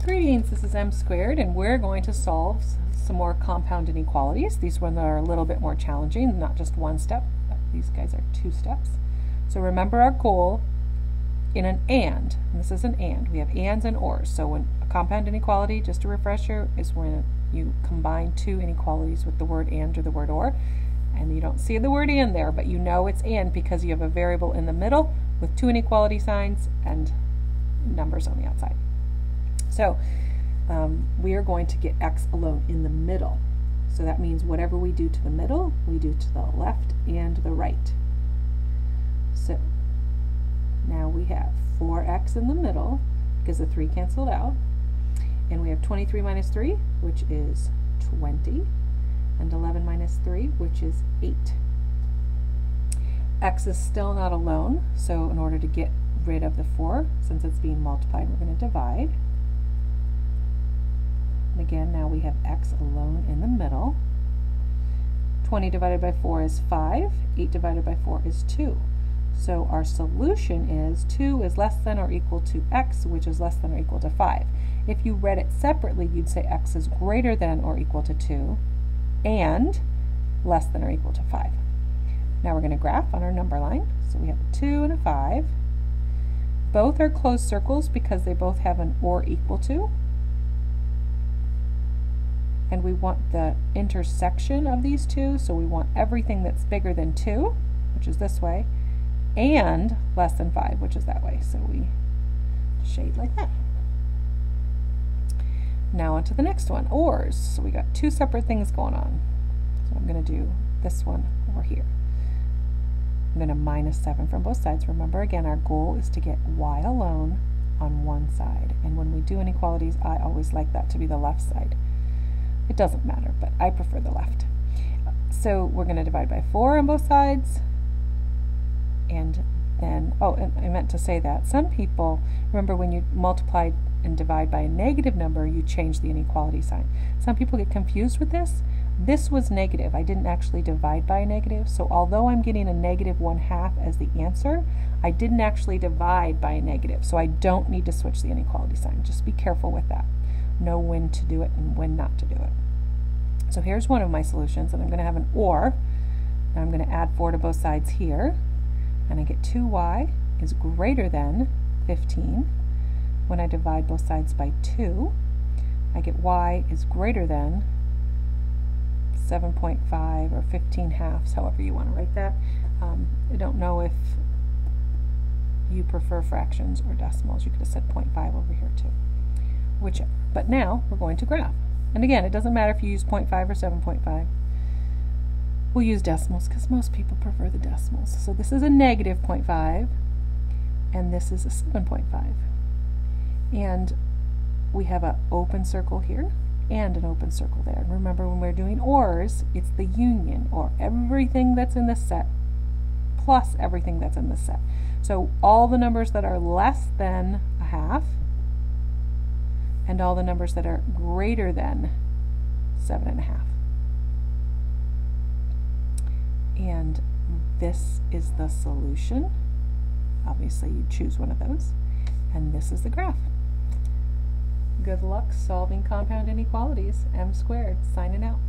Greetings, this is M squared, and we're going to solve some more compound inequalities. These ones are a little bit more challenging, not just one step, but these guys are 2 steps. So remember our goal in an and this is an and. We have ands and ors. So when a compound inequality, just a refresher, is when you combine 2 inequalities with the word and or the word or. And you don't see the word and there, but you know it's and because you have a variable in the middle with 2 inequality signs and numbers on the outside. So we are going to get x alone in the middle. So that means whatever we do to the middle, we do to the left and the right. So now we have 4x in the middle because the 3 canceled out. And we have 23 minus 3, which is 20. And 11 minus 3, which is 8. X is still not alone, so in order to get rid of the 4, since it's being multiplied, we're going to divide. And again, now we have x alone in the middle. 20 divided by 4 is 5. 8 divided by 4 is 2. So our solution is 2 is less than or equal to x, which is less than or equal to 5. If you read it separately, you'd say x is greater than or equal to 2 and less than or equal to 5. Now we're going to graph on our number line. So we have a 2 and a 5. Both are closed circles because they both have an or equal to. And we want the intersection of these two, so we want everything that's bigger than 2, which is this way, and less than 5, which is that way. So we shade like that. Now on to the next one, ors. So we got 2 separate things going on. So I'm going to do this one over here. I'm going to minus 7 from both sides. Remember, again, our goal is to get y alone on one side. And when we do inequalities, I always like that to be the left side. It doesn't matter, but I prefer the left. So we're going to divide by 4 on both sides. And then, oh, and I meant to say that. Some people, remember when you multiply and divide by a negative number, you change the inequality sign. Some people get confused with this. This was negative. I didn't actually divide by a negative, so although I'm getting a negative 1/2 as the answer, I didn't actually divide by a negative, so I don't need to switch the inequality sign. Just be careful with that. Know when to do it and when not to do it. So here's one of my solutions, and I'm going to have an or. Now I'm going to add 4 to both sides here, and I get 2y is greater than 15. When I divide both sides by 2, I get y is greater than 7.5 or 15 halves, however you want to write that. I don't know if you prefer fractions or decimals. You could have said 0.5 over here too. Whichever. But now we're going to graph. And again, it doesn't matter if you use 0.5 or 7.5. We'll use decimals because most people prefer the decimals. So this is a negative 0.5 and this is a 7.5. And we have an open circle here and an open circle there. And remember, when we're doing ors, it's the union, or everything that's in the set plus everything that's in the set. So all the numbers that are less than a half and all the numbers that are greater than 7.5. And this is the solution. Obviously, you choose one of those. And this is the graph. Good luck solving compound inequalities. M squared, signing out.